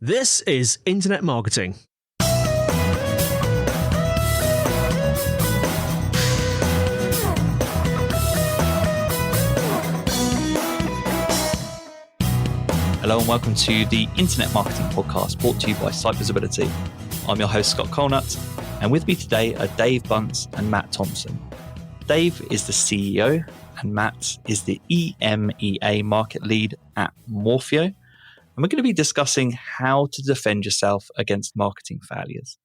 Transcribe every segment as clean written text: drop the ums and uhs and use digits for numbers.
This is Internet Marketing. Hello and welcome to the Internet Marketing Podcast brought to you by Site Visibility. I'm your host, Scott Colnut, and with me today are Dave Bunce and Matt Thompson. Dave is the CEO and Matt is the EMEA market lead at Morphio. And we're going to be discussing how to defend yourself against marketing failures.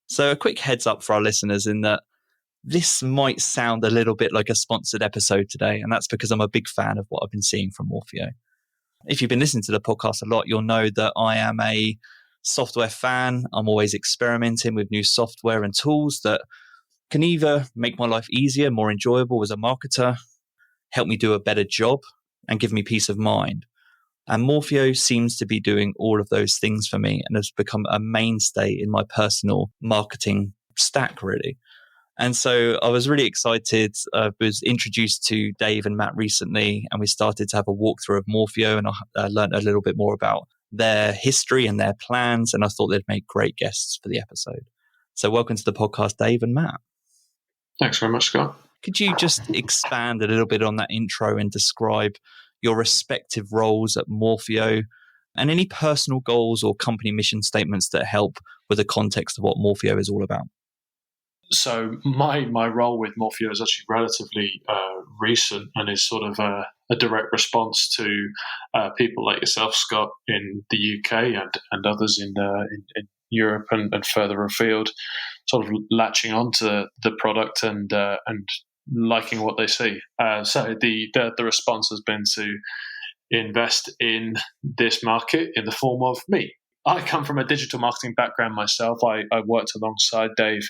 So a quick heads up for our listeners in that this might sound a little bit like a sponsored episode today, and that's because I'm a big fan of what I've been seeing from Morphio. If you've been listening to the podcast a lot, you'll know that I am a software fan. I'm always experimenting with new software and tools that can either make my life easier, more enjoyable as a marketer, help me do a better job, and give me peace of mind. And Morphio seems to be doing all of those things for me and has become a mainstay in my personal marketing stack, really. And so I was really excited. I was introduced to Dave and Matt recently, and we started to have a walkthrough of Morphio, and I learned a little bit more about their history and their plans, and I thought they'd make great guests for the episode. So welcome to the podcast, Dave and Matt. Thanks very much, Scott. Could you just expand a little bit on that intro and describe your respective roles at Morphio and any personal goals or company mission statements that help with the context of what Morphio is all about? So my role with Morphio is actually relatively recent and is sort of a direct response to people like yourself, Scott, in the UK and others in Europe and further afield, sort of latching onto the product and liking what they see. So the response has been to invest in this market in the form of me. I come from a digital marketing background myself. I worked alongside Dave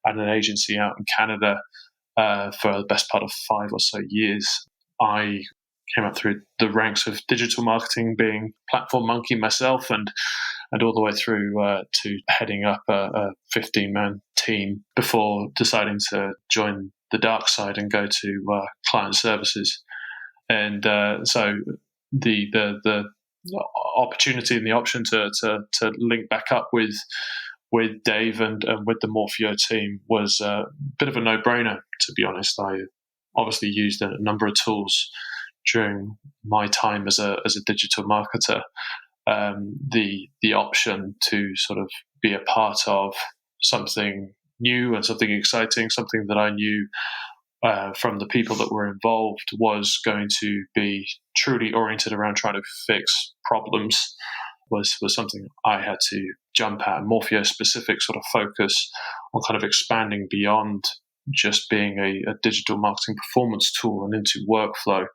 at an agency out in Canada for the best part of 5 or so years. I came up through the ranks of digital marketing, being platform monkey myself, and all the way through to heading up a 15-man team before deciding to join the dark side and go to client services. And so the opportunity and the option to link back up with Dave and with the Morphio team was a bit of a no-brainer, to be honest. I obviously used a number of tools during my time as a digital marketer. The option to sort of be a part of something new and something exciting, something that I knew from the people that were involved was going to be truly oriented around trying to fix problems was something I had to jump at. Morphio specific sort of focus on kind of expanding beyond just being a digital marketing performance tool and into workflow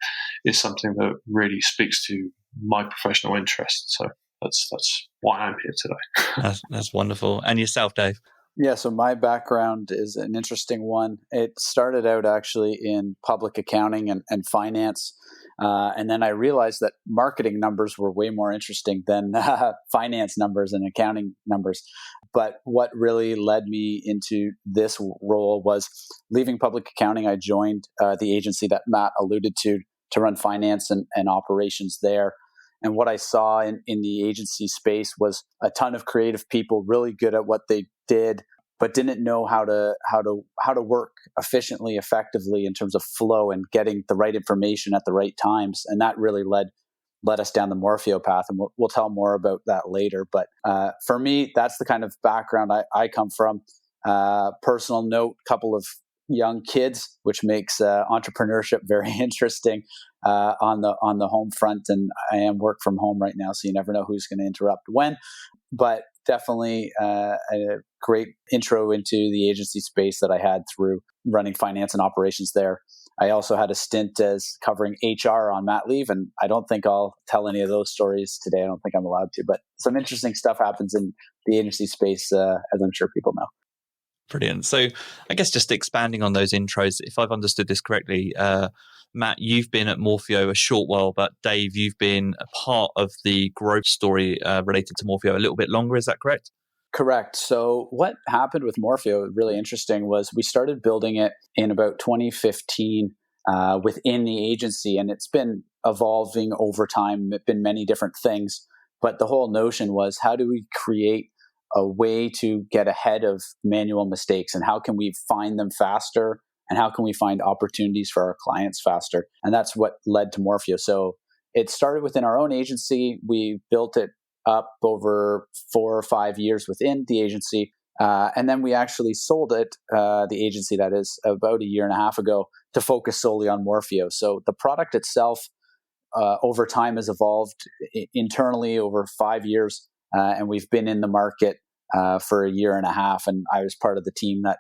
is something that really speaks to my professional interest. So that's why I'm here today. That's wonderful. And yourself, Dave? Yeah, so my background is an interesting one. It started out actually in public accounting and finance. And then I realized that marketing numbers were way more interesting than finance numbers and accounting numbers. But what really led me into this role was leaving public accounting. I joined the agency that Matt alluded to run finance and operations there. And what I saw in the agency space was a ton of creative people really good at what they did, but didn't know how to work efficiently, effectively in terms of flow and getting the right information at the right times. And that really led us down the Morphio path. And we'll tell more about that later. But for me, that's the kind of background I come from. Personal note, couple of young kids, which makes entrepreneurship very interesting on the home front. And I am work from home right now, so you never know who's going to interrupt when. But definitely a great intro into the agency space that I had through running finance and operations there. I also had a stint as covering HR on mat leave, and I don't think I'll tell any of those stories today. I don't think I'm allowed to, but some interesting stuff happens in the agency space, as I'm sure people know. Brilliant. So I guess just expanding on those intros, if I've understood this correctly, Matt, you've been at Morphio a short while, but Dave, you've been a part of the growth story related to Morphio a little bit longer. Is that correct? Correct. So what happened with Morphio, really interesting, was we started building it in about 2015 within the agency, and it's been evolving over time. It's been many different things. But the whole notion was, how do we create a way to get ahead of manual mistakes, and how can we find them faster, and how can we find opportunities for our clients faster? And that's what led to Morphio. So it started within our own agency. We built it up over 4 or 5 years within the agency. And then we actually sold it, the agency that is, about a year and a half ago, to focus solely on Morphio. So the product itself over time has evolved internally over 5 years. And we've been in the market for a year and a half. And I was part of the team that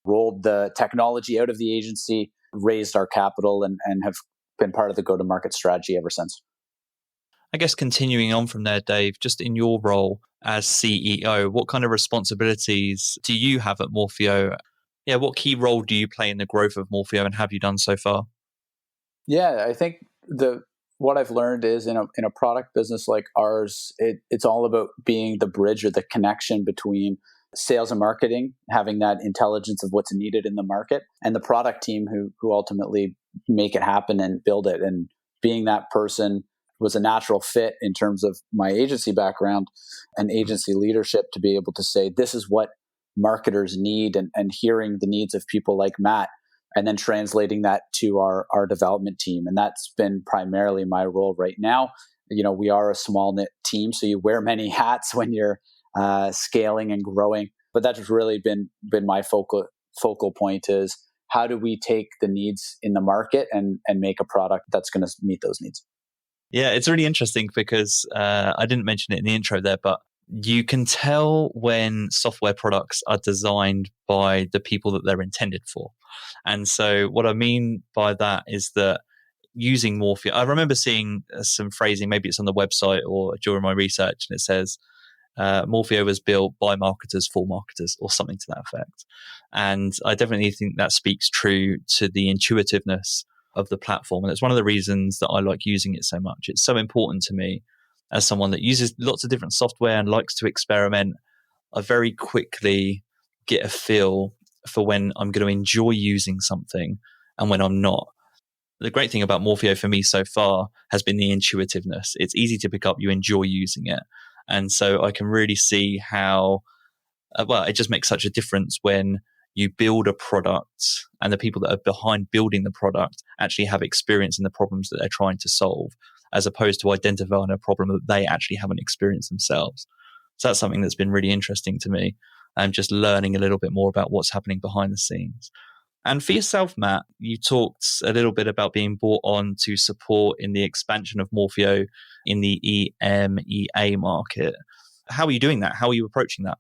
rolled the technology out of the agency, raised our capital, and have been part of the go-to-market strategy ever since. I guess continuing on from there, Dave, just in your role as CEO, what kind of responsibilities do you have at Morphio? Yeah, what key role do you play in the growth of Morphio, and have you done so far? Yeah, I think what I've learned is in a product business like ours, it's all about being the bridge or the connection between sales and marketing, having that intelligence of what's needed in the market, and the product team who ultimately make it happen and build it. And being that person was a natural fit in terms of my agency background and agency leadership, to be able to say, this is what marketers need, and hearing the needs of people like Matt, and then translating that to our development team. And that's been primarily my role right now. We are a small knit team, so you wear many hats when you're scaling and growing. But that's really been my focal point, is how do we take the needs in the market and make a product that's going to meet those needs? Yeah, it's really interesting because I didn't mention it in the intro there, but you can tell when software products are designed by the people that they're intended for. And so what I mean by that is that using Morphio, I remember seeing some phrasing, maybe it's on the website or during my research, and it says, Morphio was built by marketers for marketers, or something to that effect. And I definitely think that speaks true to the intuitiveness of the platform. And it's one of the reasons that I like using it so much. It's so important to me as someone that uses lots of different software and likes to experiment. I very quickly get a feel for when I'm going to enjoy using something and when I'm not. The great thing about Morphio for me so far has been the intuitiveness. It's easy to pick up. You enjoy using it. And so I can really see how, it just makes such a difference when you build a product and the people that are behind building the product actually have experience in the problems that they're trying to solve, as opposed to identifying a problem that they actually haven't experienced themselves. So that's something that's been really interesting to me, and just learning a little bit more about what's happening behind the scenes. And for yourself, Matt, you talked a little bit about being brought on to support in the expansion of Morphio in the EMEA market. How are you doing that? How are you approaching that?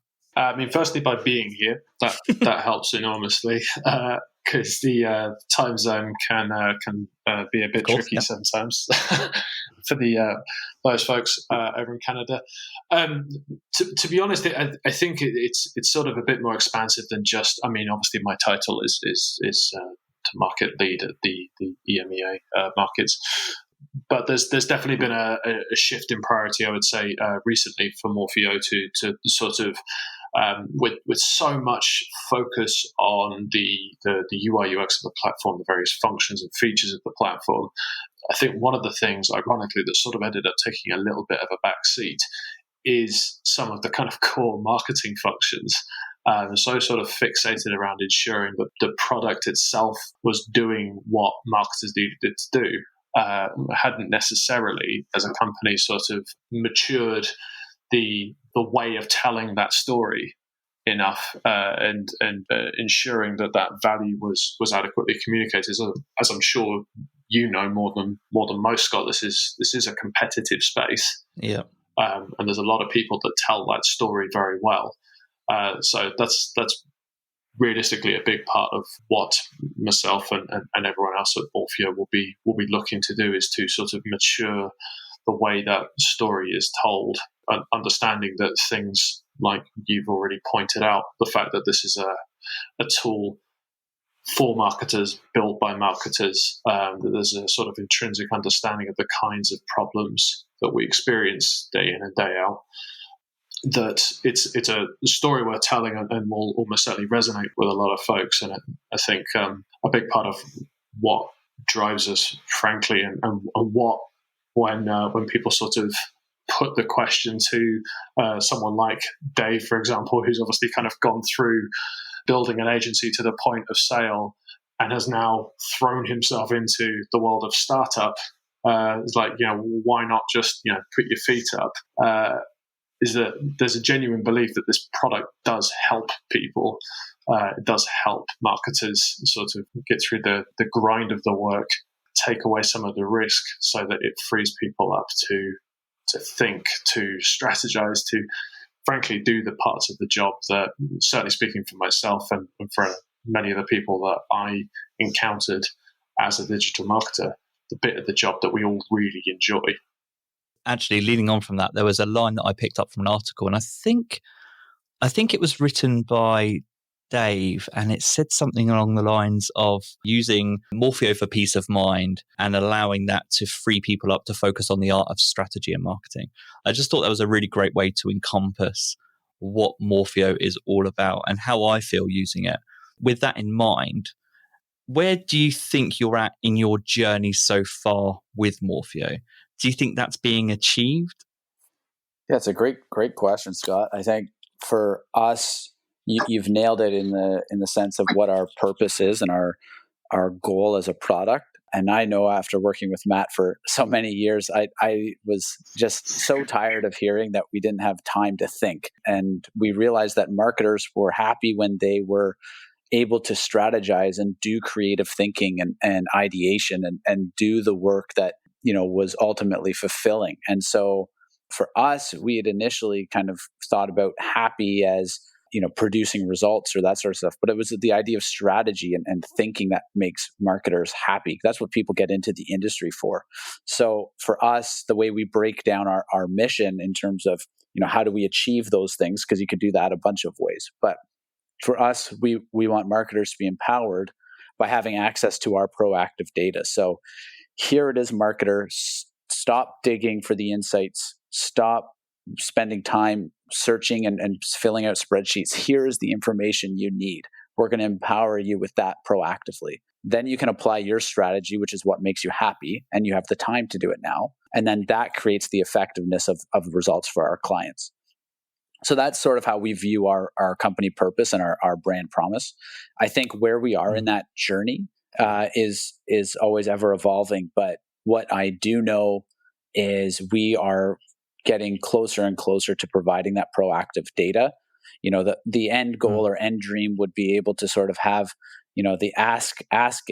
Firstly, by being here, that helps enormously, because the time zone can be a bit tricky sometimes for those folks over in Canada. To be honest, I think it's sort of a bit more expansive than just. Obviously, my title is to market lead at the EMEA markets. But there's definitely been a shift in priority, I would say, recently for Morphio to sort of with so much focus on the UI UX of the platform, the various functions and features of the platform. I think one of the things, ironically, that sort of ended up taking a little bit of a back seat is some of the kind of core marketing functions. So sort of fixated around ensuring that the product itself was doing what marketers needed it to do. Hadn't necessarily, as a company, sort of matured the way of telling that story enough, and ensuring that value was adequately communicated. As I'm sure you know more than most, Scott, this is a competitive space. Yeah, and there's a lot of people that tell that story very well. So that's realistically a big part of what myself and everyone else at Morphio will be looking to do, is to sort of mature the way that story is told, and understanding that things like you've already pointed out, the fact that this is a tool for marketers, built by marketers, that there's a sort of intrinsic understanding of the kinds of problems that we experience day in and day out, that it's a story worth telling and will almost certainly resonate with a lot of folks. And I think a big part of what drives us, frankly, and what when people sort of put the question to someone like Dave, for example, who's obviously kind of gone through building an agency to the point of sale and has now thrown himself into the world of startup. It's like, why not just, put your feet up? Is that there's a genuine belief that this product does help people. It does help marketers sort of get through the grind of the work, take away some of the risk so that it frees people up to think, to strategize, to frankly do the parts of the job that, certainly speaking for myself and for many of the people that I encountered as a digital marketer, the bit of the job that we all really enjoy. Actually, leading on from that, there was a line that I picked up from an article, and I think it was written by Dave, and it said something along the lines of using Morphio for peace of mind and allowing that to free people up to focus on the art of strategy and marketing. I just thought that was a really great way to encompass what Morphio is all about and how I feel using it. With that in mind, where do you think you're at in your journey so far with Morphio? Do you think that's being achieved? Yeah, it's a great question, Scott. I think for us, you've nailed it in the sense of what our purpose is and our goal as a product. And I know after working with Matt for so many years, I was just so tired of hearing that we didn't have time to think. And we realized that marketers were happy when they were able to strategize and do creative thinking and ideation and do the work that, was ultimately fulfilling. And so for us, we had initially kind of thought about happy as, producing results or that sort of stuff. But it was the idea of strategy and thinking that makes marketers happy. That's what people get into the industry for. So for us, the way we break down our mission in terms of, how do we achieve those things? Because you could do that a bunch of ways. But for us, we want marketers to be empowered by having access to our proactive data. So here it is, marketers, stop digging for the insights, stop spending time searching and filling out spreadsheets. Here is the information you need. We're going to empower you with that proactively. Then you can apply your strategy, which is what makes you happy, and you have the time to do it now. And then that creates the effectiveness of results for our clients. So that's sort of how we view our company purpose and our brand promise. I think where we are in that journey is always ever evolving. But what I do know is we are getting closer and closer to providing that proactive data. The end goal or end dream would be able to sort of have, the ask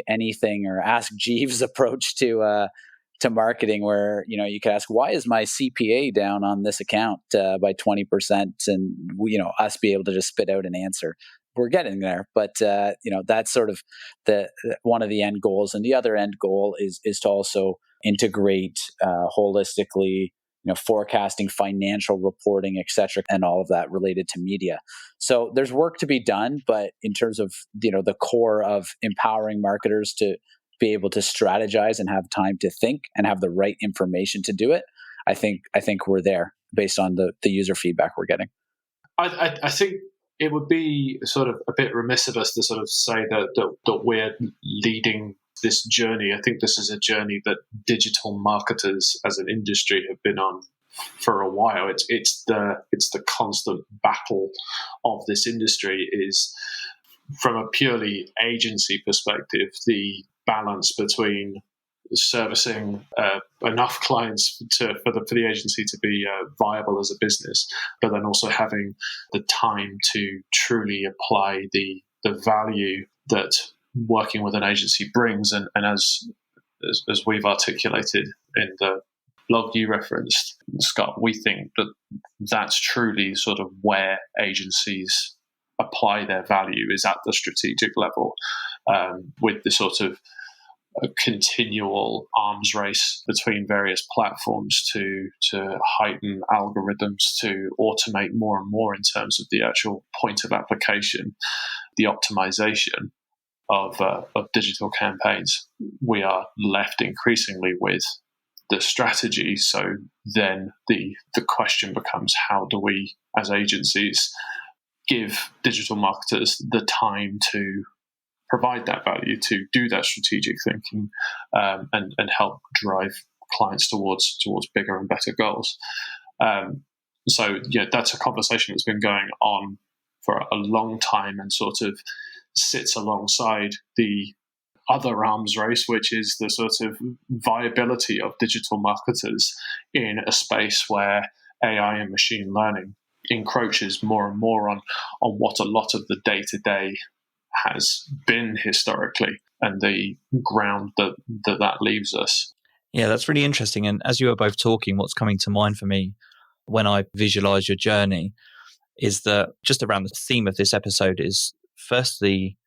anything or ask Jeeves approach to marketing, where you could ask, why is my CPA down on this account by 20%, and us be able to just spit out an answer. We're getting there, but that's sort of the one of the end goals. And the other end goal is to also integrate holistically, forecasting, financial reporting, et cetera, and all of that related to media. So there's work to be done, but in terms of the core of empowering marketers to be able to strategize and have time to think and have the right information to do it, I think we're there based on the user feedback we're getting. I think it would be sort of a bit remiss of us to sort of say that we're leading this journey. I think this is a journey that digital marketers as an industry have been on for a while. It's the constant battle of this industry is, from a purely agency perspective, the balance between servicing enough clients for the agency to be viable as a business, but then also having the time to truly apply the value that working with an agency brings. And as we've articulated in the blog you referenced, Scott, we think that that's truly sort of where agencies apply their value, is at the strategic level, with the sort of a continual arms race between various platforms to heighten algorithms, to automate more and more in terms of the actual point of application, the optimization of digital campaigns. We are left increasingly with the strategy. So then the question becomes, how do we as agencies give digital marketers the time to provide that value, to do that strategic thinking, and help drive clients towards bigger and better goals. So that's a conversation that's been going on for a long time and sort of sits alongside the other arms race, which is the sort of viability of digital marketers in a space where AI and machine learning encroaches more and more on what a lot of the day-to-day has been historically and the ground that leaves us. Yeah, that's really interesting. And as you were both talking, what's coming to mind for me when I visualize your journey is that just around the theme of this episode is, firstly,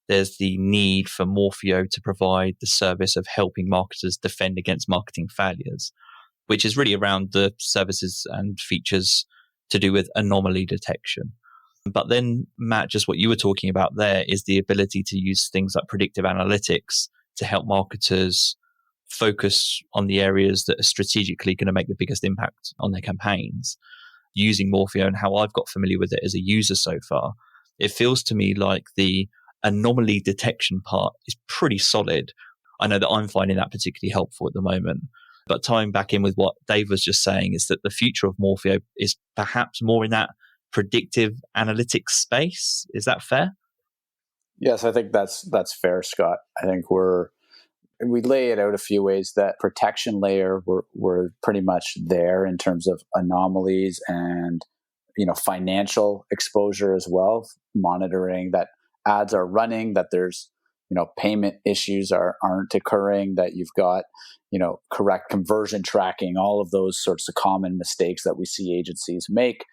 there's the need for Morphio to provide the service of helping marketers defend against marketing failures, which is really around the services and features to do with anomaly detection. But then, Matt, just what you were talking about there is the ability to use things like predictive analytics to help marketers focus on the areas that are strategically going to make the biggest impact on their campaigns. Using Morphio and how I've got familiar with it as a user so far, it feels to me like the anomaly detection part is pretty solid. I know that I'm finding that particularly helpful at the moment. But tying back in with what Dave was just saying is that the future of Morphio is perhaps more in that predictive analytics space. Is that fair? Yes, I think that's fair, Scott. I think we lay it out a few ways. That protection layer, we're pretty much there in terms of anomalies and financial exposure as well, monitoring that ads are running, that there's payment issues aren't occurring, that you've got correct conversion tracking, all of those sorts of common mistakes that we see agencies make,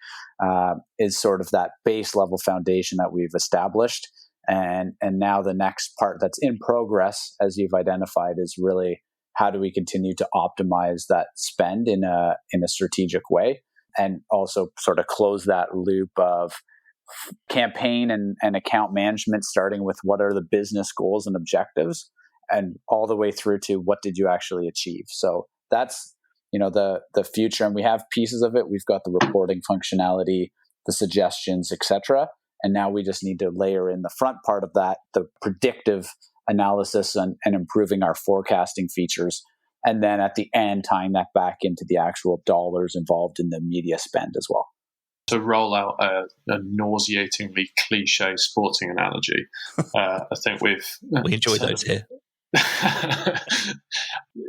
is sort of that base level foundation that we've established. And now the next part that's in progress, as you've identified, is really how do we continue to optimize that spend in a strategic way, and also sort of close that loop of campaign and account management, starting with what are the business goals and objectives, and all the way through to what did you actually achieve. So that's the future, and we have pieces of it. We've got the reporting functionality, the suggestions, etc. And now we just need to layer in the front part of that, the predictive analysis and improving our forecasting features. And then at the end, tying that back into the actual dollars involved in the media spend as well. To roll out a nauseatingly cliche sporting analogy, I think we enjoy those here.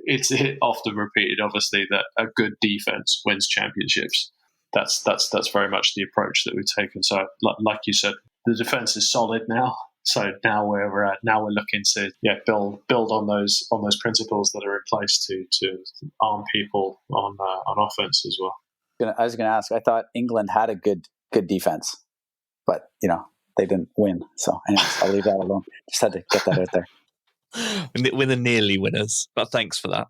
It's often repeated, obviously, that a good defense wins championships. That's very much the approach that we've taken. So, like you said, the defense is solid now. So now we're looking to build on those principles that are in place to arm people on offense as well. I was going to ask. I thought England had a good defense, but they didn't win. So anyways, I'll leave that alone. Just had to get that out there. We're the nearly winners, but thanks for that.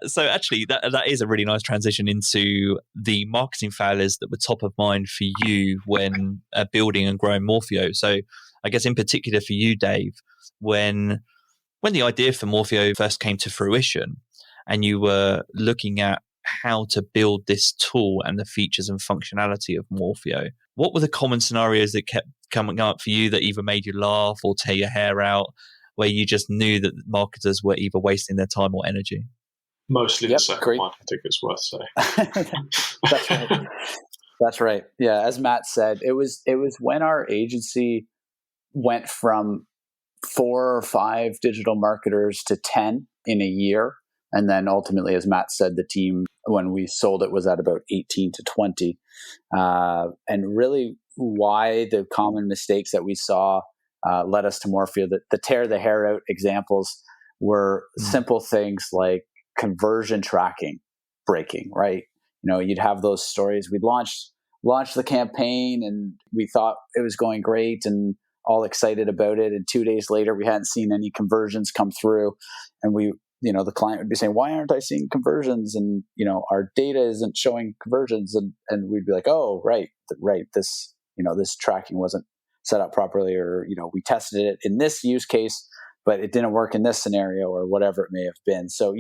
So actually, that is a really nice transition into the marketing failures that were top of mind for you when building and growing Morphio. So I guess in particular for you, Dave, when the idea for Morphio first came to fruition and you were looking at how to build this tool and the features and functionality of Morphio, what were the common scenarios that kept coming up for you that either made you laugh or tear your hair out, where you just knew that marketers were either wasting their time or energy? Mostly the second one, I think it's worth saying. That's right. That's right. Yeah, as Matt said, it was when our agency went from 4 or 5 digital marketers to 10 in a year. And then ultimately, as Matt said, the team, when we sold it, was at about 18 to 20. And really why the common mistakes that we saw led us to Morphio, the tear the hair out examples were simple things like conversion tracking breaking, right? You'd have those stories. We'd launched the campaign and we thought it was going great and all excited about it. And 2 days later, we hadn't seen any conversions come through. And the client would be saying, why aren't I seeing conversions? And, our data isn't showing conversions. And we'd be like, oh, right. This tracking wasn't set up properly, or, we tested it in this use case, but it didn't work in this scenario, or whatever it may have been. So,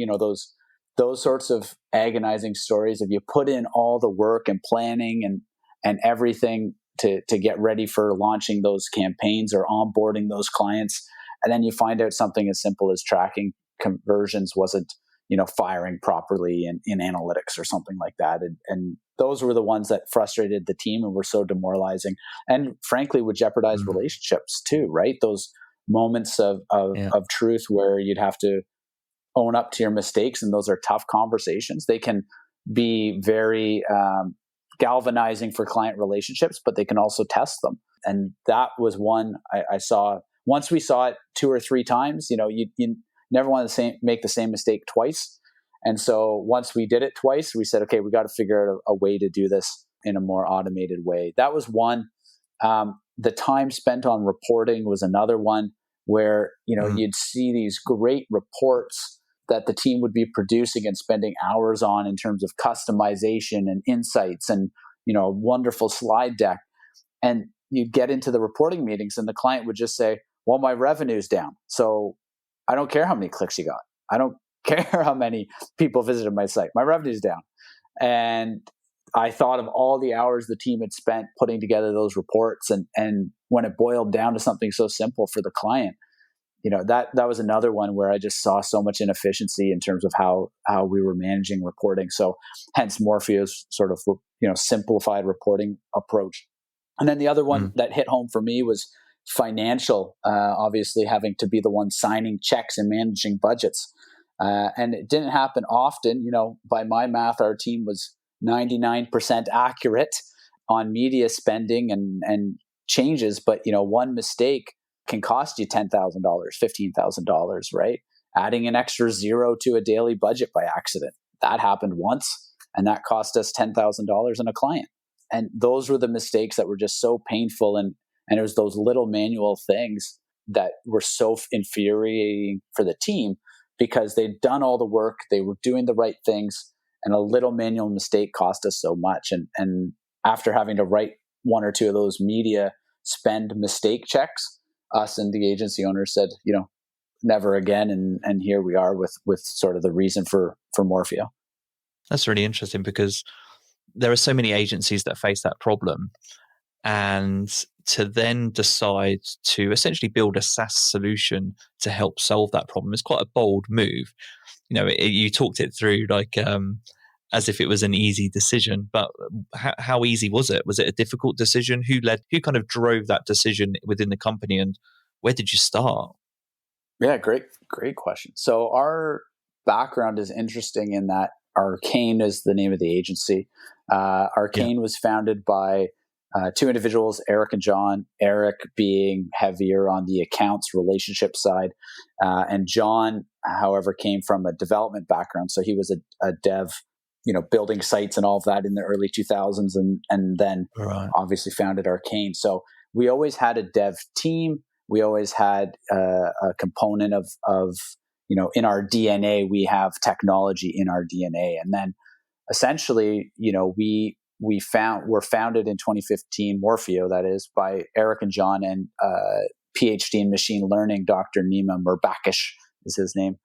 those sorts of agonizing stories, if you put in all the work and planning and everything to get ready for launching those campaigns or onboarding those clients, and then you find out something as simple as tracking conversions wasn't firing properly in analytics or something like that. And those were the ones that frustrated the team and were so demoralizing, and frankly would jeopardize relationships too, right? Those moments of truth where you'd have to own up to your mistakes, and those are tough conversations. They can be very galvanizing for client relationships, but they can also test them. And that was one I saw. Once we saw it 2 or 3 times, you never want to make the same mistake twice. And so once we did it twice, we said, okay, we got to figure out a way to do this in a more automated way. That was one. The time spent on reporting was another one where, you'd see these great reports that the team would be producing and spending hours on in terms of customization and insights and, a wonderful slide deck. And you'd get into the reporting meetings and the client would just say, well, my revenue's down. So I don't care how many clicks you got. I don't care how many people visited my site. My revenue's down. And I thought of all the hours the team had spent putting together those reports. And when it boiled down to something so simple for the client, that was another one where I just saw so much inefficiency in terms of how we were managing reporting. So hence Morphio's sort of, simplified reporting approach. And then the other one that hit home for me was financial, obviously having to be the one signing checks and managing budgets. And it didn't happen often. By my math, our team was 99% accurate on media spending and changes. But, one mistake can cost you $10,000, $15,000, right? Adding an extra zero to a daily budget by accident. That happened once, and that cost us $10,000 in a client. And those were the mistakes that were just so painful. And it was those little manual things that were so infuriating for the team because they'd done all the work, they were doing the right things, and a little manual mistake cost us so much. And after having to write 1 or 2 of those media spend mistake checks, us and the agency owners said, never again. And here we are with sort of the reason for Morphio. That's really interesting because there are so many agencies that face that problem. And to then decide to essentially build a SaaS solution to help solve that problem is quite a bold move. You talked it through as if it was an easy decision, but how easy was it? Was it a difficult decision? Who kind of drove that decision within the company, and where did you start? Yeah, great question. So our background is interesting in that Arcane is the name of the agency. Arcane was founded by 2 individuals, Eric and John. Eric being heavier on the accounts relationship side, and John, however, came from a development background. So he was a dev, building sites and all of that in the early 2000s, and then obviously founded Arcane. So we always had a dev team. We always had a component of in our DNA, we have technology in our DNA. And then essentially, we're founded in 2015, Morphio, that is, by Eric and John and PhD in machine learning, Dr. Nima Mirbakish is his name.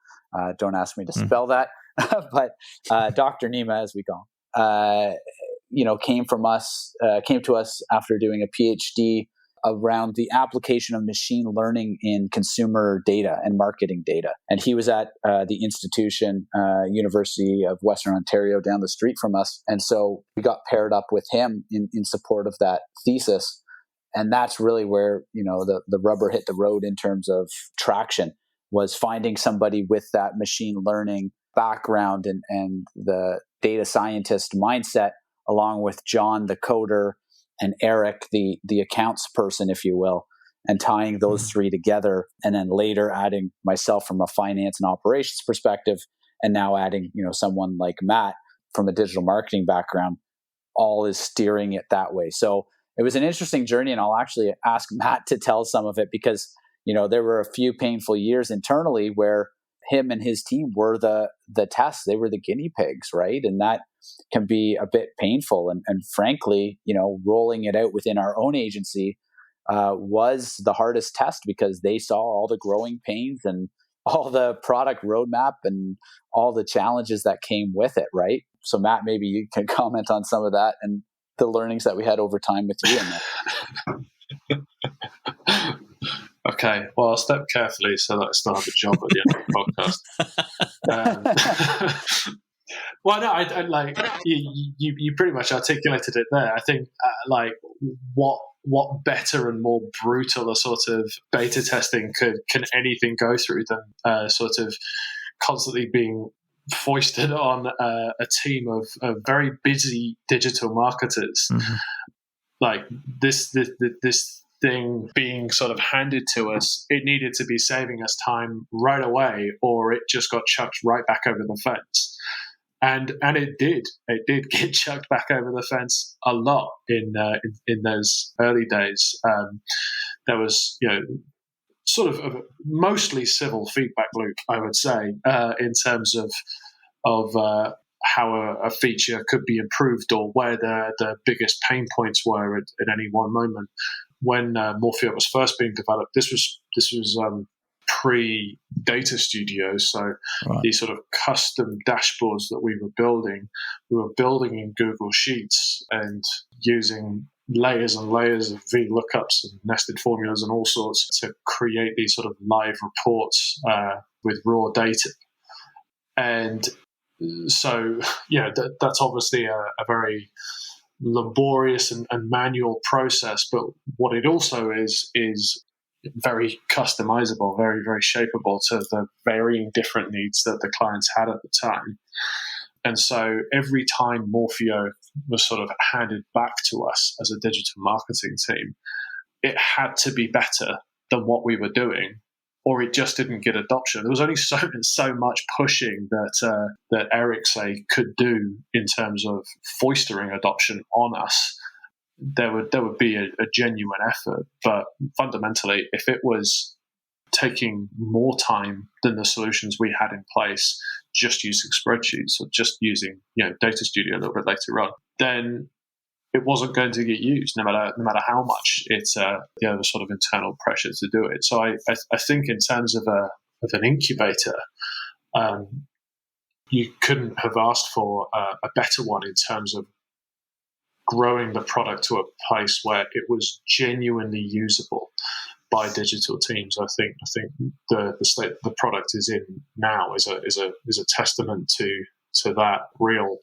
Don't ask me to spell that, but Dr. Nima, as we call him, came to us after doing a PhD around the application of machine learning in consumer data and marketing data. And he was at the institution, University of Western Ontario, down the street from us. And so we got paired up with him in support of that thesis. And that's really where, the rubber hit the road in terms of traction, was finding somebody with that machine learning background and the data scientist mindset, along with John, the coder, and Eric, the accounts person, if you will, and tying those 3 together, and then later adding myself from a finance and operations perspective, and now adding, someone like Matt from a digital marketing background, all is steering it that way. So it was an interesting journey, and I'll actually ask Matt to tell some of it because, there were a few painful years internally where him and his team were the tests. They were the guinea pigs, right? And that can be a bit painful. And frankly, rolling it out within our own agency was the hardest test because they saw all the growing pains and all the product roadmap and all the challenges that came with it, right? So Matt, maybe you can comment on some of that and the learnings that we had over time with you in that. Okay, well, I'll step carefully so that I still have a job at the end of the podcast. Um, well, no, I like you pretty much articulated it there. I think like what better and more brutal a sort of beta testing can anything go through than sort of constantly being foisted on a team of very busy digital marketers. Mm-hmm. Like this thing being sort of handed to us, it needed to be saving us time right away, or it just got chucked right back over the fence. And it did get chucked back over the fence a lot in those early days. There was, sort of a mostly civil feedback loop, I would say, in terms of how a feature could be improved or where the biggest pain points were at any one moment. When Morphio was first being developed, this was pre-Data Studio, so right. These sort of custom dashboards that we were building in Google Sheets and using layers and layers of VLOOKUPs and nested formulas and all sorts to create these sort of live reports with raw data. And so, that's obviously a very laborious and manual process, but what it also is very customizable, very, very shapeable to the varying different needs that the clients had at the time. And so every time Morphio was sort of handed back to us as a digital marketing team, it had to be better than what we were doing, or it just didn't get adoption. There was only so much pushing that Ericsson could do in terms of foistering adoption on us. There would be a genuine effort, but fundamentally, if it was taking more time than the solutions we had in place, just using spreadsheets or just using Data Studio a little bit later on, then it wasn't going to get used, no matter how much it's the sort of internal pressure to do it. So I think in terms of an incubator, you couldn't have asked for a better one in terms of growing the product to a place where it was genuinely usable by digital teams. I think the state the product is in now is a testament to that real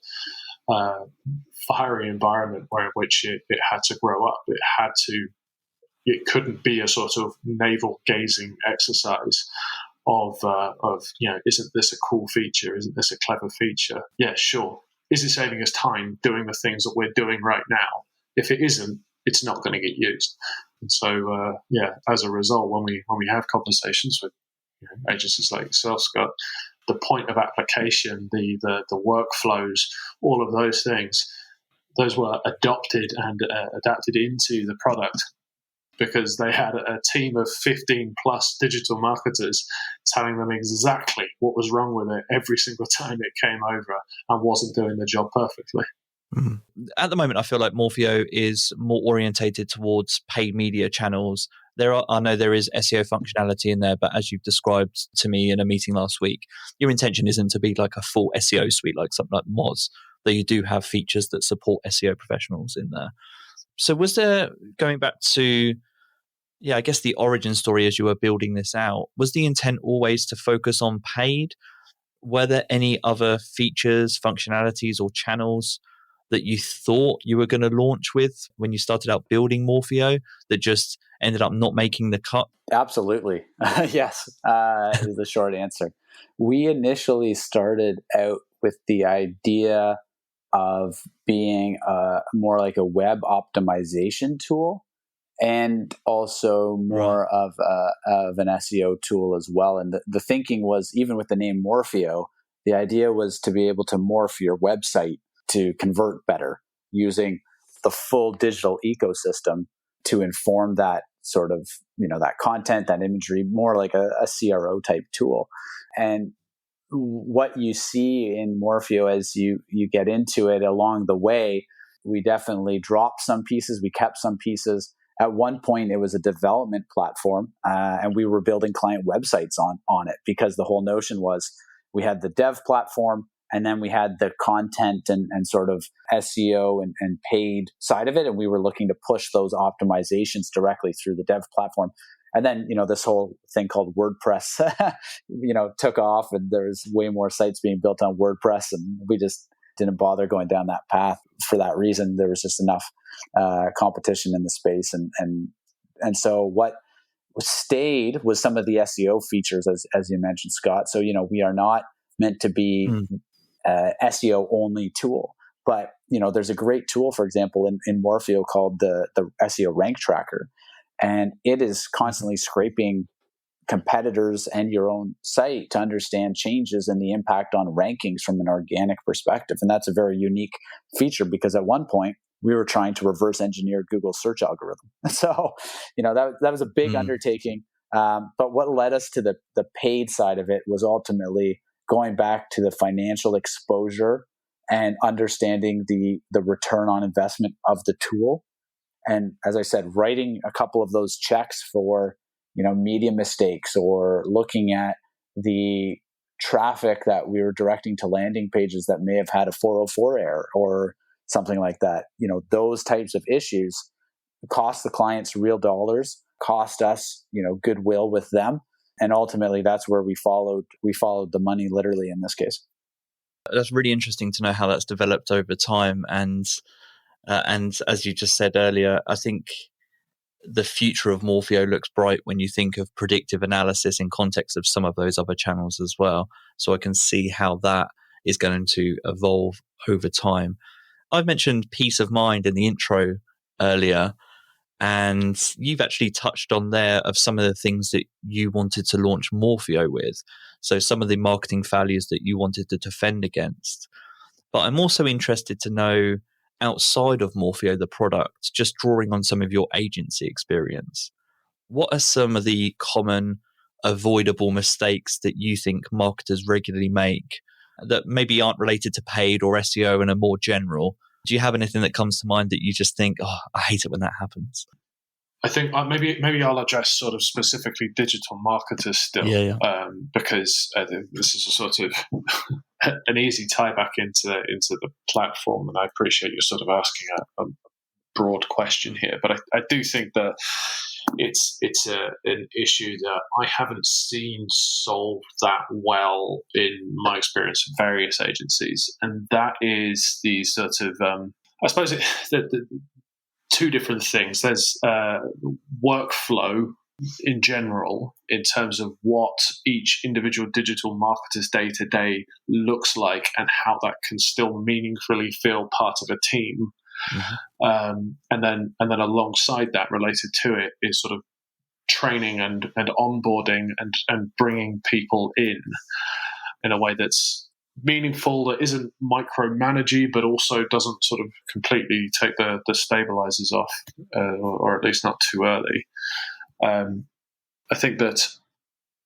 fiery environment which it had to grow up. It couldn't be a sort of navel gazing exercise of isn't this a cool feature? Isn't this a clever feature? Yeah, sure. Is it saving us time doing the things that we're doing right now? If it isn't, it's not going to get used. And so, as a result, when we have conversations with agencies like yourself, Scott, the point of application, the workflows, all of those things, those were adopted and adapted into the product because they had a team of 15 plus digital marketers telling them exactly what was wrong with it every single time it came over and wasn't doing the job perfectly. Mm-hmm. At the moment, I feel like Morphio is more orientated towards paid media channels. I know there is SEO functionality in there, but as you've described to me in a meeting last week, your intention isn't to be like a full SEO suite like something like Moz, though you do have features that support SEO professionals in there. So was there, going back to, I guess the origin story as you were building this out, was the intent always to focus on paid? Were there any other features, functionalities, or channels that you thought you were going to launch with when you started out building Morphio that just ended up not making the cut? Absolutely. Yes, is the short answer. We initially started out with the idea of being more like a web optimization tool and also more of an SEO tool as well. And the thinking was, even with the name Morphio, the idea was to be able to morph your website to convert better using the full digital ecosystem to inform that sort of, that content, that imagery, more like a CRO type tool. And what you see in Morphio as you get into it along the way, we definitely dropped some pieces, we kept some pieces. At one point, it was a development platform, and we were building client websites on it because the whole notion was we had the dev platform, and then we had the content and sort of SEO and paid side of it, and we were looking to push those optimizations directly through the dev platform. And then, this whole thing called WordPress, took off, and there's way more sites being built on WordPress, and we just didn't bother going down that path for that reason. There was just enough competition in the space. And so what stayed was some of the SEO features, as you mentioned, Scott. So, we are not meant to be SEO only tool. But, there's a great tool, for example, in Morphio called the SEO rank tracker. And it is constantly scraping competitors and your own site to understand changes and the impact on rankings from an organic perspective. And that's a very unique feature, because at one point we were trying to reverse engineer Google's search algorithm. So, that was a big undertaking. But what led us to the paid side of it was ultimately going back to the financial exposure and understanding the return on investment of the tool. And as I said, writing a couple of those checks for, media mistakes, or looking at the traffic that we were directing to landing pages that may have had a 404 error or something like that. Those types of issues cost the clients real dollars, cost us, goodwill with them. And ultimately that's where we followed the money, literally, in this case. That's really interesting to know how that's developed over time. And as you just said earlier, I think the future of Morphio looks bright when you think of predictive analysis in context of some of those other channels as well. So I can see how that is going to evolve over time. I've mentioned peace of mind in the intro earlier, and you've actually touched on there of some of the things that you wanted to launch Morphio with. So some of the marketing failures that you wanted to defend against. But I'm also interested to know, outside of Morphio, the product, just drawing on some of your agency experience, what are some of the common avoidable mistakes that you think marketers regularly make that maybe aren't related to paid or SEO and are more general? Do you have anything that comes to mind that you just think, I hate it when that happens? I think maybe I'll address sort of specifically digital marketers still, because this is a sort of an easy tie back into the platform, and I appreciate you sort of asking a broad question here, but I do think that it's an issue that I haven't seen solved that well in my experience of various agencies, and that is the sort of I suppose the two different things. There's workflow in general, in terms of what each individual digital marketer's day-to-day looks like and how that can still meaningfully feel part of a team. And then alongside that, related to it, is sort of training and onboarding and bringing people in a way that's meaningful, that isn't micromanagey, but also doesn't sort of completely take the stabilizers off, or at least not too early. I think that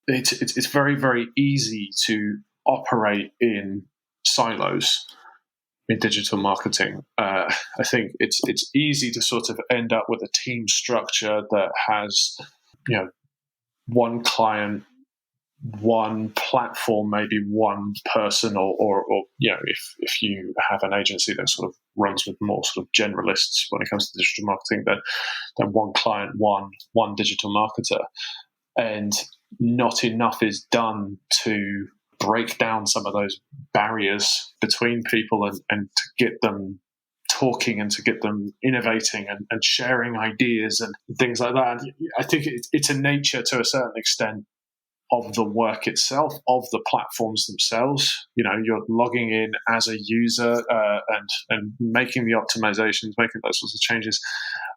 it's very, very easy to operate in silos in digital marketing. I think it's easy to sort of end up with a team structure that has, one client, one platform, maybe one person, or if you have an agency that sort of runs with more sort of generalists when it comes to digital marketing, then one client, one digital marketer, and not enough is done to break down some of those barriers between people and to get them talking and to get them innovating and sharing ideas and things like that. And I think it's a nature to a certain extent of the work itself, of the platforms themselves. You're logging in as a user and making the optimizations, making those sorts of changes.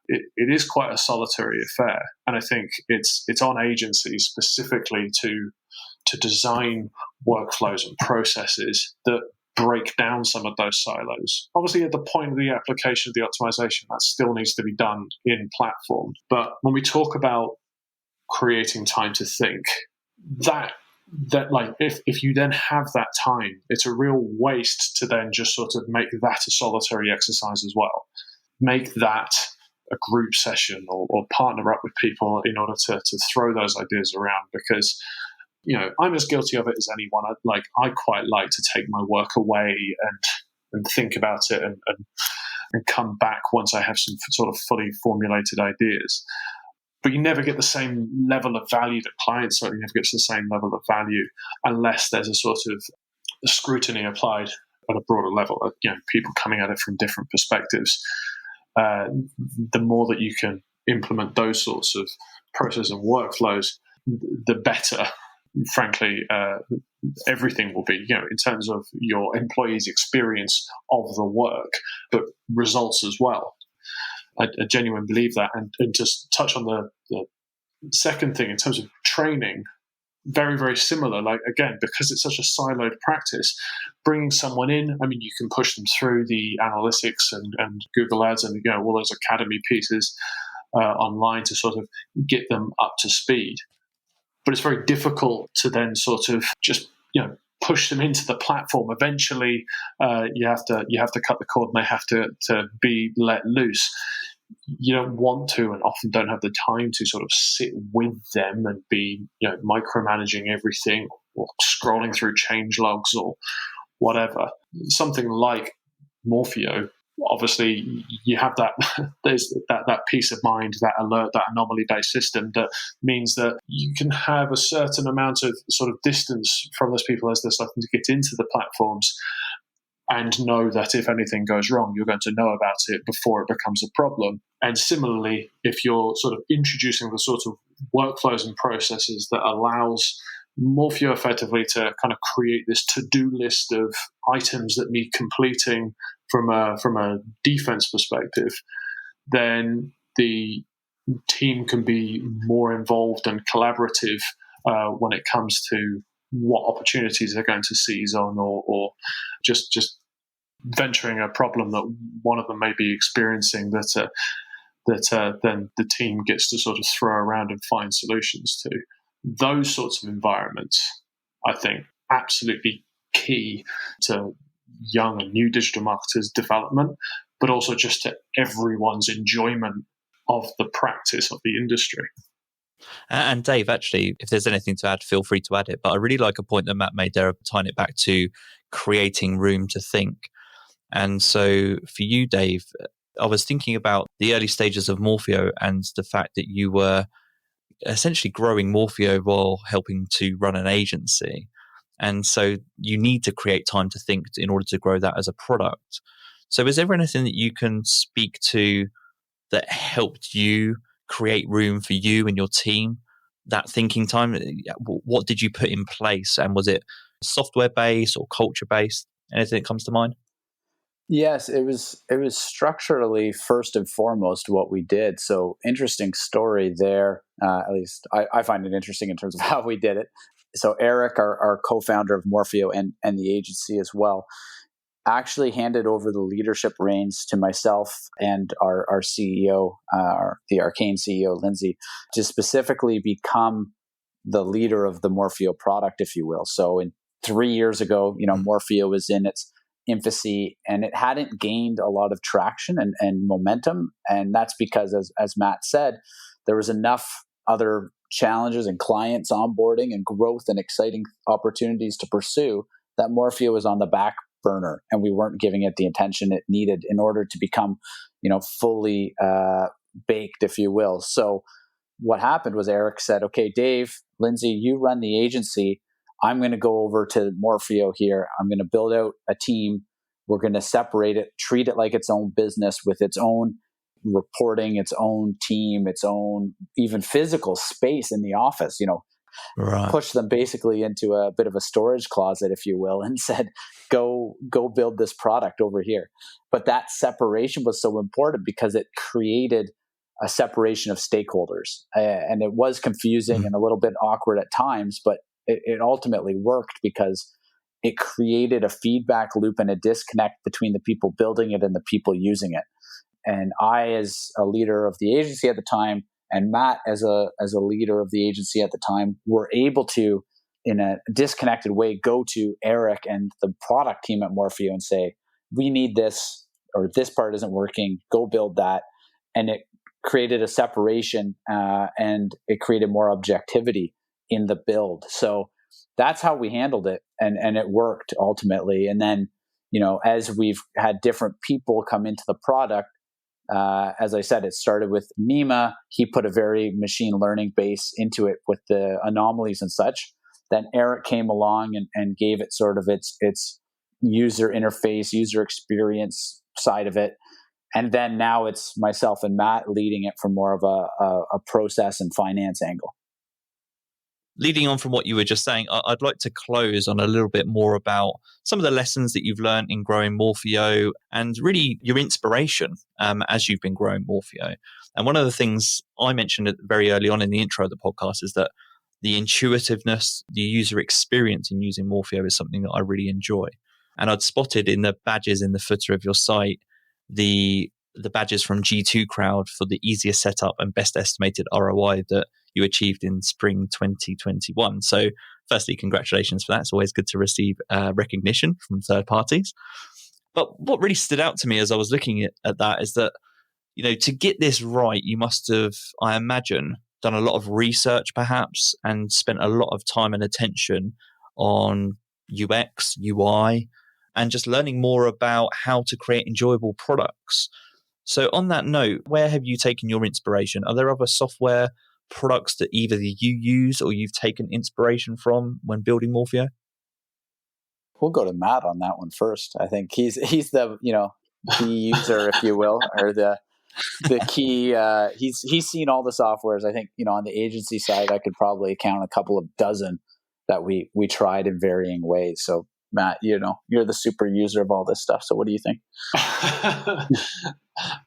It is quite a solitary affair, and I think it's on agencies specifically to design workflows and processes that break down some of those silos. Obviously, at the point of the application of the optimization, that still needs to be done in platform. But when we talk about creating time to think, that like if you then have that time, it's a real waste to then just sort of make that a solitary exercise as well. Make that a group session, or partner up with people in order to throw those ideas around, because I'm as guilty of it as anyone. I quite like to take my work away and think about it and come back once I have some sort of fully formulated ideas. but you never get the same level of value. The client certainly never gets the same level of value unless there's a sort of scrutiny applied at a broader level. People coming at it from different perspectives. The more that you can implement those sorts of processes and workflows, the better. Frankly, everything will be, in terms of your employees' experience of the work, but results as well. I genuinely believe that. And just touch on the second thing in terms of training, very, very similar. Like, again, because it's such a siloed practice, bringing someone in, you can push them through the analytics and Google Ads and all those academy pieces online to sort of get them up to speed. But it's very difficult to then sort of just push them into the platform. Eventually, you have to cut the cord, and they have to be let loose. You don't want to, and often don't have the time to sort of sit with them and be micromanaging everything or scrolling through change logs or whatever. Something like Morphio, obviously you have that there's that peace of mind, that alert, that anomaly based system that means that you can have a certain amount of sort of distance from those people as they're starting to get into the platforms, and know that if anything goes wrong, you're going to know about it before it becomes a problem. And similarly, if you're sort of introducing the sort of workflows and processes that allows Morphio effectively to kind of create this to-do list of items that need completing from a defense perspective, then the team can be more involved and collaborative when it comes to what opportunities they're going to seize on, or just venturing a problem that one of them may be experiencing that then the team gets to sort of throw around and find solutions to. Those sorts of environments, I think, absolutely key to young and new digital marketers' development, but also just to everyone's enjoyment of the practice of the industry. And Dave, actually, if there's anything to add, feel free to add it. But I really like a point that Matt made there, tying it back to creating room to think. And so for you, Dave, I was thinking about the early stages of Morphio and the fact that you were essentially growing Morphio while helping to run an agency. And so you need to create time to think in order to grow that as a product. So is there anything that you can speak to that helped you create room for you and your team, that thinking time? What did you put in place? And was it software based or culture based? Anything that comes to mind? Yes, it was structurally first and foremost what we did. So interesting story there. At least I find it interesting in terms of how we did it. So Eric, our co-founder of Morphio and the agency as well, actually handed over the leadership reins to myself and our CEO, the Arcane CEO, Lindsay, to specifically become the leader of the Morphio product, if you will. So 3 years ago, Morphio was in its infancy and it hadn't gained a lot of traction and momentum. And that's because, as Matt said, there was enough other challenges and clients onboarding and growth and exciting opportunities to pursue that Morphio was on the back burner, and we weren't giving it the attention it needed in order to become, fully baked, if you will. So what happened was Eric said, okay, Dave, Lindsay, you run the agency. I'm going to go over to Morphio here. I'm going to build out a team. We're going to separate it, treat it like its own business with its own reporting, its own team, its own even physical space in the office, Right. Push them basically into a bit of a storage closet, if you will, and said, go build this product over here. But that separation was so important because it created a separation of stakeholders. And it was confusing and a little bit awkward at times, but it ultimately worked because it created a feedback loop and a disconnect between the people building it and the people using it. And I, as a leader of the agency at the time, and Matt, as a leader of the agency at the time, were able to, in a disconnected way, go to Eric and the product team at Morphio and say, we need this, or this part isn't working, go build that. And it created a separation and it created more objectivity in the build. So that's how we handled it. And it worked ultimately. And then, as we've had different people come into the product, As I said, it started with EMEA. He put a very machine learning base into it with the anomalies and such. Then Eric came along and gave it sort of its user interface, user experience side of it. And then now it's myself and Matt leading it from more of a process and finance angle. Leading on from what you were just saying, I'd like to close on a little bit more about some of the lessons that you've learned in growing Morphio and really your inspiration as you've been growing Morphio. And one of the things I mentioned very early on in the intro of the podcast is that the intuitiveness, the user experience in using Morphio is something that I really enjoy. And I'd spotted in the badges in the footer of your site, the badges from G2 Crowd for the easiest setup and best estimated ROI that you achieved in spring 2021. So firstly, congratulations for that. It's always good to receive recognition from third parties. But what really stood out to me as I was looking at that is that, to get this right, you must have, I imagine, done a lot of research perhaps and spent a lot of time and attention on UX, UI, and just learning more about how to create enjoyable products. So on that note, where have you taken your inspiration? Are there other software products that either you use or you've taken inspiration from when building Morphio? We'll go to Matt on that one first. I think he's the key user, if you will, or the key. He's seen all the softwares. I think on the agency side, I could probably count a couple of dozen that we tried in varying ways. So Matt, you're the super user of all this stuff. So what do you think?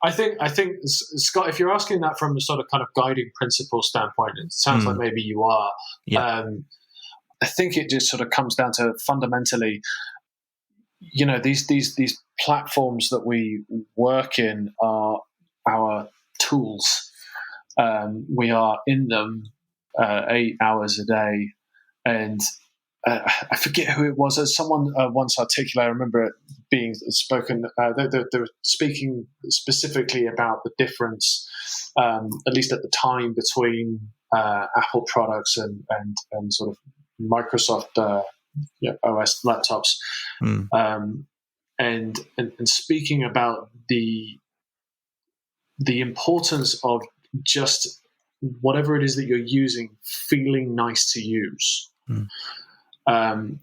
I think Scott, if you're asking that from a sort of kind of guiding principle standpoint, it sounds like maybe you are. Yeah. I think it just sort of comes down to fundamentally, these platforms that we work in are our tools. We are in them 8 hours a day, and I forget who it was. As someone once articulated, I remember it being spoken. They were speaking specifically about the difference, at least at the time, between Apple products and sort of Microsoft OS laptops, and speaking about the importance of just whatever it is that you're using feeling nice to use. And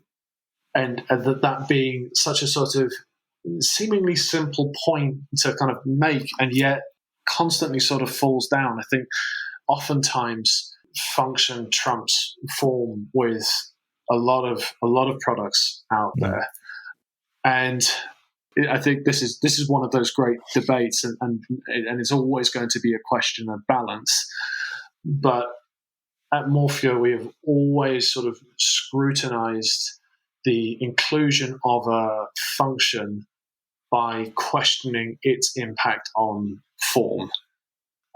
that being such a sort of seemingly simple point to kind of make, and yet constantly sort of falls down. I think oftentimes function trumps form with a lot of products out there, and I think this is one of those great debates, and it's always going to be a question of balance, but at Morphio, we have always sort of scrutinized the inclusion of a function by questioning its impact on form.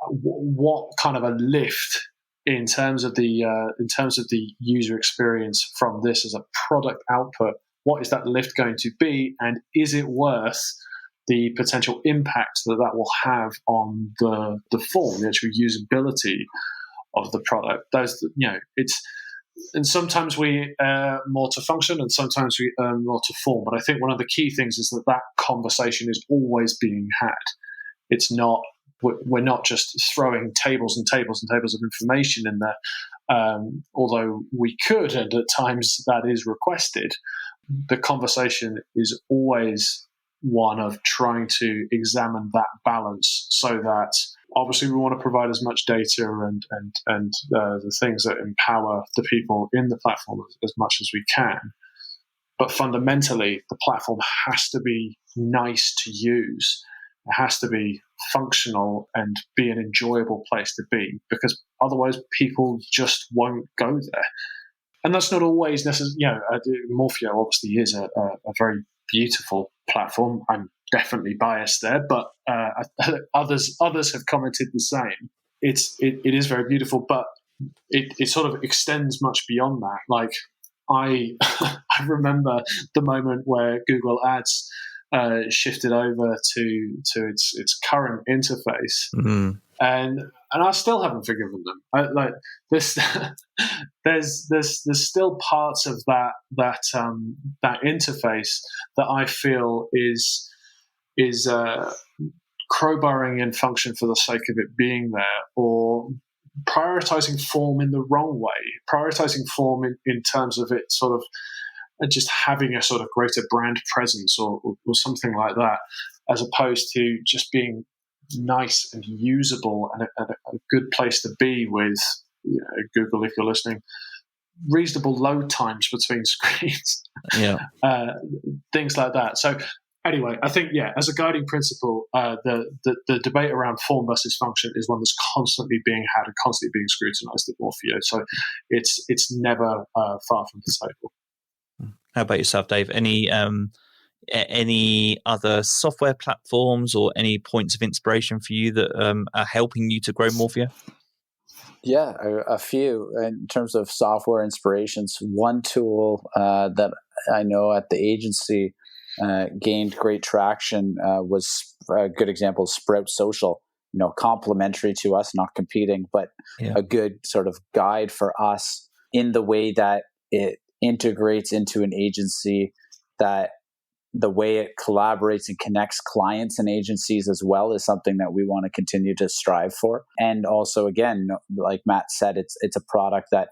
What kind of a lift in terms of the user experience from this as a product output? What is that lift going to be, and is it worth the potential impact that will have on the form, the actual usability of the product? And sometimes we more to function, and sometimes we more to form. But I think one of the key things is that conversation is always being had. It's not, we're not just throwing tables and tables and tables of information in there, although we could, and at times that is requested. The conversation is always one of trying to examine that balance, so that obviously we want to provide as much data and the things that empower the people in the platform as much as we can. But fundamentally, the platform has to be nice to use. It has to be functional and be an enjoyable place to be, because otherwise people just won't go there. And that's not always necessary. Morphio obviously is a very beautiful platform. I'm definitely biased there, but others have commented the same. It is very beautiful, but it sort of extends much beyond that. Like I remember the moment where Google Ads shifted over to its current interface, and I still haven't forgiven them. There's still parts of that interface that I feel is crowbarring in function for the sake of it being there, or prioritizing form in the wrong way, prioritizing form in terms of it sort of just having a sort of greater brand presence or something like that, as opposed to just being nice and usable and a good place to be with, Google, if you're listening, reasonable load times between screens, things like that. So anyway, I think, as a guiding principle, the debate around form versus function is one that's constantly being had and constantly being scrutinized at Morphio. So it's never far from the table. How about yourself, Dave? Any other software platforms or any points of inspiration for you that are helping you to grow Morphio? Yeah, a few. In terms of software inspirations, one tool that I know at the agency gained great traction was a good example, Sprout Social. Complementary to us, not competing, but a good sort of guide for us in the way that it integrates into an agency, that the way it collaborates and connects clients and agencies as well is something that we want to continue to strive for. And also, again, like Matt said, it's a product that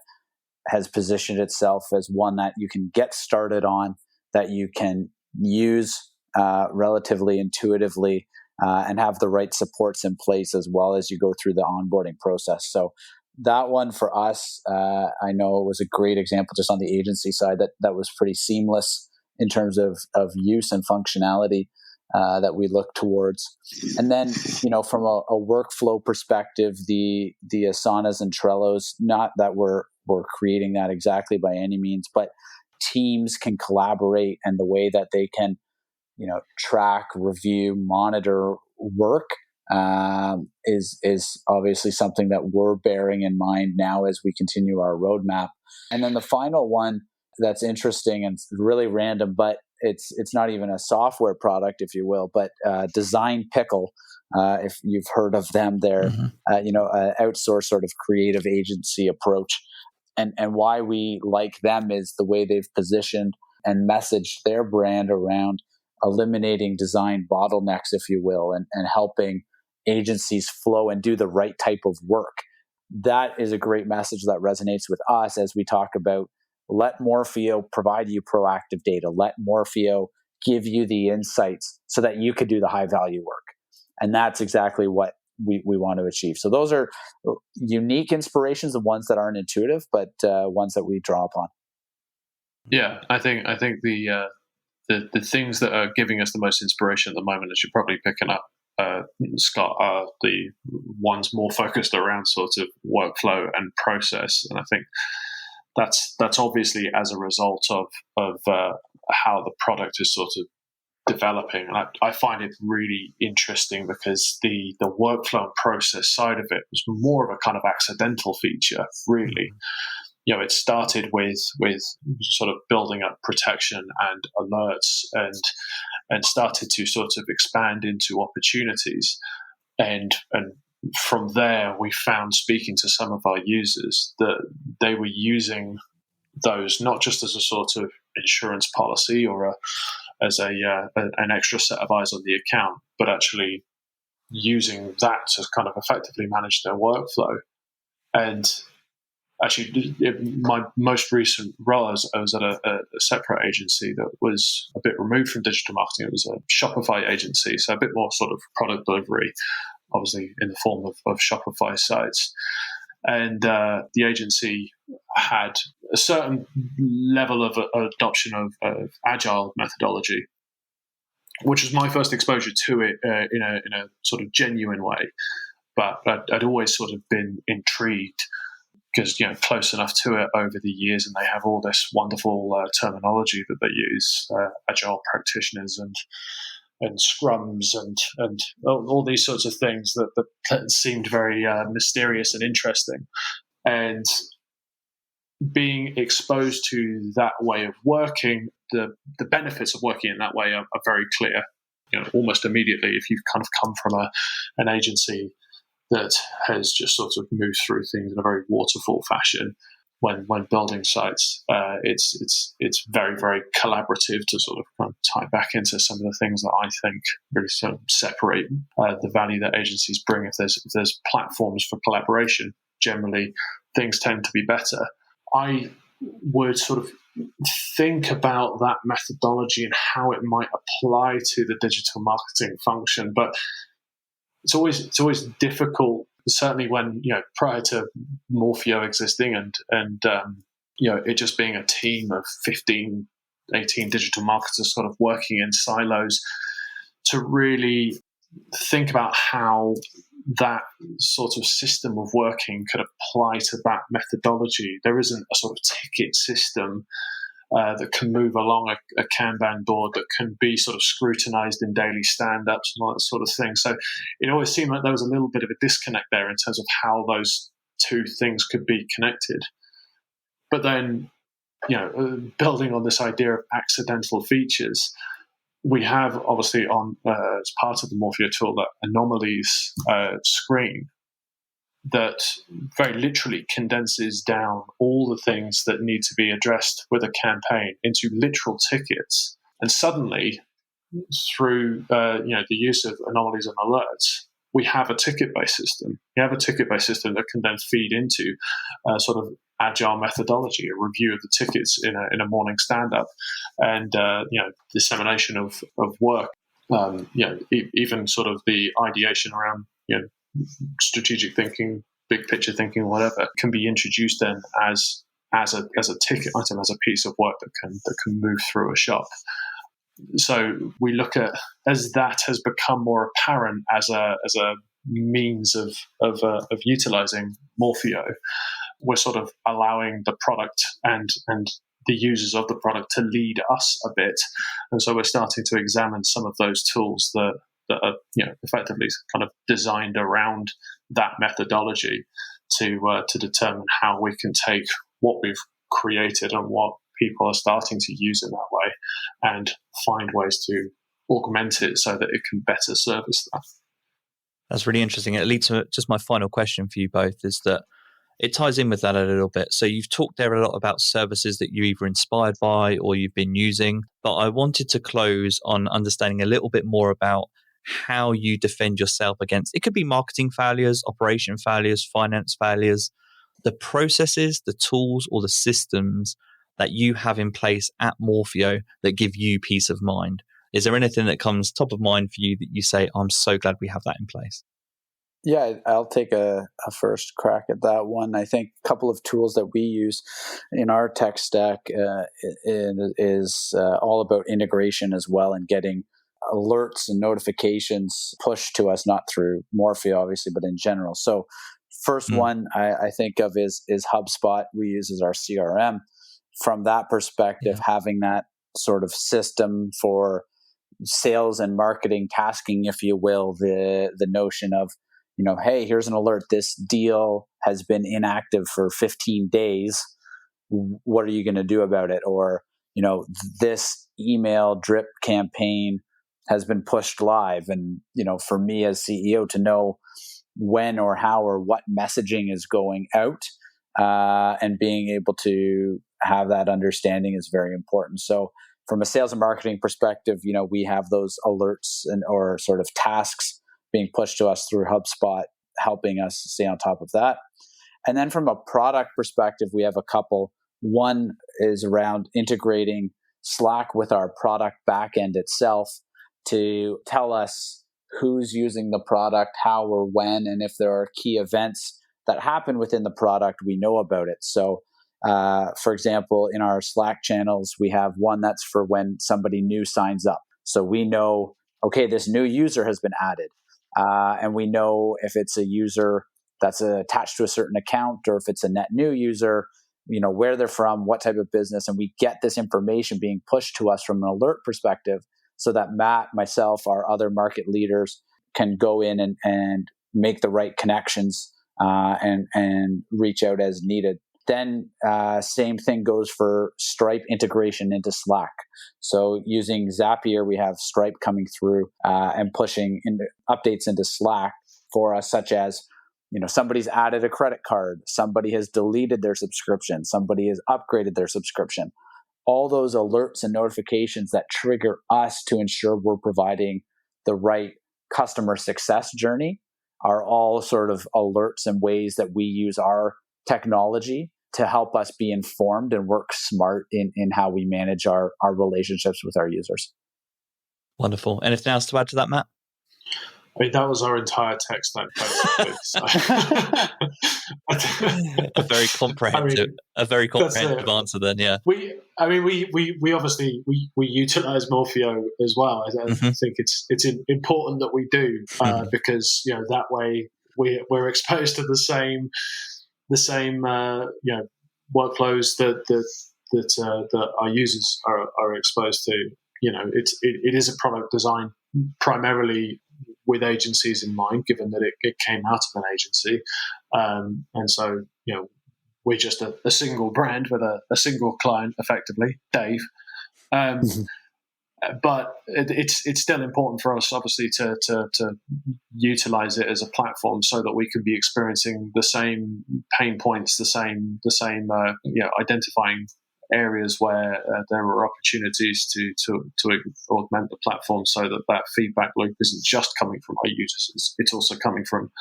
has positioned itself as one that you can get started on, that you can use relatively intuitively, and have the right supports in place as well as you go through the onboarding process. So that one for us, I know it was a great example just on the agency side that was pretty seamless in terms of use and functionality that we look towards. And then, from a workflow perspective, the Asanas and Trellos, not that we're creating that exactly by any means, but teams can collaborate, and the way that they can, track, review, monitor work is obviously something that we're bearing in mind now as we continue our roadmap. And then the final one that's interesting and really random, but it's not even a software product, if you will, but Design Pickle, if you've heard of them, they're an outsourced sort of creative agency approach. And why we like them is the way they've positioned and messaged their brand around eliminating design bottlenecks, if you will, and helping agencies flow and do the right type of work. That is a great message that resonates with us as we talk about let Morphio provide you proactive data. Let Morphio give you the insights so that you could do the high value work. And that's exactly what we want to achieve. So those are unique inspirations, the ones that aren't intuitive, but ones that we draw upon. Yeah, I think the things that are giving us the most inspiration at the moment, as you're probably picking up, Scott, are the ones more focused around sort of workflow and process. And I think that's obviously as a result of how the product is sort of developing. And I find it really interesting because the workflow and process side of it was more of a kind of accidental feature, really. It started with sort of building up protection and alerts and started to sort of expand into opportunities. And from there, we found, speaking to some of our users, that they were using those not just as a sort of insurance policy or as an extra set of eyes on the account, but actually using that to kind of effectively manage their workflow. And actually, my most recent role, I was at a separate agency that was a bit removed from digital marketing. It was a Shopify agency, so a bit more sort of product delivery, obviously in the form of Shopify sites. And the agency had a certain level of adoption of agile methodology, which was my first exposure to it in a sort of genuine way. But I'd always sort of been intrigued because, close enough to it over the years, and they have all this wonderful terminology that they use, agile practitioners and scrums and all these sorts of things that seemed very mysterious and interesting. And being exposed to that way of working, the benefits of working in that way are very clear. Almost immediately, if you've kind of come from an agency that has just sort of moved through things in a very waterfall fashion, when building sites. It's very, very collaborative, to sort of kind of tie back into some of the things that I think really sort of separate the value that agencies bring. If there's platforms for collaboration, generally things tend to be better. I would sort of think about that methodology and how it might apply to the digital marketing function, but it's always difficult. Certainly when, prior to Morphio existing and it just being a team of 15, 18 digital marketers sort of working in silos, to really think about how that sort of system of working could apply to that methodology. There isn't a sort of ticket system that can move along a Kanban board that can be sort of scrutinized in daily stand-ups and all that sort of thing. So it always seemed like there was a little bit of a disconnect there in terms of how those two things could be connected. But then, building on this idea of accidental features, we have obviously on as part of the Morphio tool that anomalies screen that very literally condenses down all the things that need to be addressed with a campaign into literal tickets. And suddenly, through the use of anomalies and alerts, we have a ticket-based system. We have a ticket-based system that can then feed into sort of agile methodology, a review of the tickets in a morning stand-up, and dissemination of work. Even sort of the ideation around strategic thinking, big picture thinking, whatever, can be introduced then as a ticket item, as a piece of work that can move through a shop. So we look at, as that has become more apparent as a means of utilizing Morphio, we're sort of allowing the product and the users of the product to lead us a bit, and so we're starting to examine some of those tools that are effectively kind of designed around that methodology to determine how we can take what we've created and what people are starting to use in that way and find ways to augment it so that it can better service that. That's really interesting. It leads to just my final question for you both, is that it ties in with that a little bit. So you've talked there a lot about services that you're either inspired by or you've been using, but I wanted to close on understanding a little bit more about how you defend yourself against, it could be marketing failures, operation failures, finance failures, the processes, the tools, or the systems that you have in place at Morphio that give you peace of mind. Is there anything that comes top of mind for you that you say, I'm so glad we have that in place? Yeah, I'll take a first crack at that one. I think a couple of tools that we use in our tech stack is all about integration as well, and getting alerts and notifications pushed to us, not through Morphio, obviously, but in general. So first one I think of is HubSpot. We use as our CRM. From that perspective, having that sort of system for sales and marketing tasking, if you will, the notion of, hey, here's an alert. This deal has been inactive for 15 days. What are you going to do about it? Or, this email drip campaign has been pushed live. And, for me as CEO to know when or how or what messaging is going out and being able to have that understanding is very important. So from a sales and marketing perspective, we have those alerts or sort of tasks being pushed to us through HubSpot, helping us stay on top of that. And then from a product perspective, we have a couple. One is around integrating Slack with our product backend itself to tell us who's using the product, how or when, and if there are key events that happen within the product, we know about it. So, for example, in our Slack channels, we have one that's for when somebody new signs up. So we know, okay, this new user has been added. And we know if it's a user that's attached to a certain account, or if it's a net new user, where they're from, what type of business, and we get this information being pushed to us from an alert perspective, so that Matt, myself, our other market leaders can go in and make the right connections and reach out as needed. Then same thing goes for Stripe integration into Slack. So using Zapier, we have Stripe coming through and pushing updates into Slack for us, such as somebody's added a credit card, somebody has deleted their subscription, somebody has upgraded their subscription. All those alerts and notifications that trigger us to ensure we're providing the right customer success journey are all sort of alerts and ways that we use our technology to help us be informed and work smart in how we manage our relationships with our users. Wonderful. Anything else to add to that, Matt? I mean, that was our entire tech stack, basically. So. a very comprehensive answer. Then, yeah. We obviously utilize Morphio as well. I think it's important that we do because that way we're exposed to the same workflows that our users are exposed to. It is a product design primarily with agencies in mind, given that it came out of an agency. And so, we're just a single brand with a single client, effectively, Dave. But it's still important for us, obviously, to utilize it as a platform so that we can be experiencing the same pain points, the same identifying areas where there are opportunities to augment the platform so that feedback loop isn't just coming from our users, it's also coming from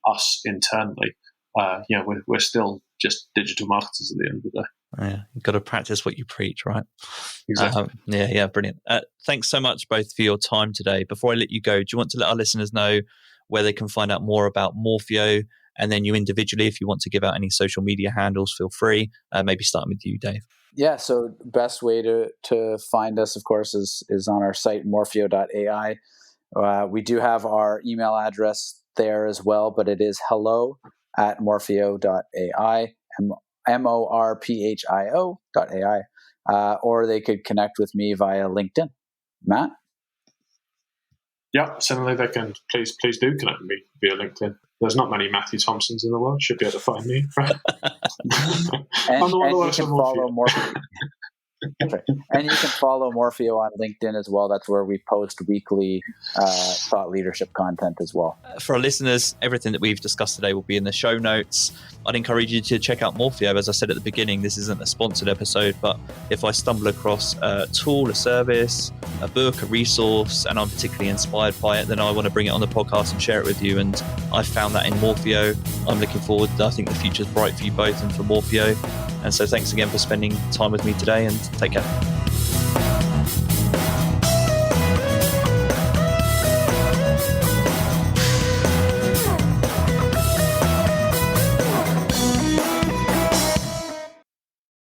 us internally. We're still just digital marketers at the end of the day. Yeah, you've got to practice what you preach, right? Exactly. Brilliant. Thanks so much both for your time today. Before I let you go, do you want to let our listeners know where they can find out more about Morphio, and then you individually, if you want to give out any social media handles, feel free. Maybe starting with you, Dave. Yeah, so best way to find us, of course, is on our site, morphio.ai. We do have our email address there as well, but it is hello@morphio.ai, morphio.ai, or they could connect with me via LinkedIn. Matt? Yeah, similarly, they can please do connect with me via LinkedIn. There's not many Matthew Thompsons in the world. Should be able to find me. Right? and you can follow Morphio. And you can follow Morphio on LinkedIn as well. That's where we post weekly thought leadership content as well. For our listeners, everything that we've discussed today will be in the show notes. I'd encourage you to check out Morphio. As I said at the beginning, this isn't a sponsored episode, but if I stumble across a tool, a service, a book, a resource, and I'm particularly inspired by it, then I want to bring it on the podcast and share it with you. And I found that in Morphio. I'm looking forward. I think the future's bright for you both and for Morphio. And so thanks again for spending time with me today, and take care.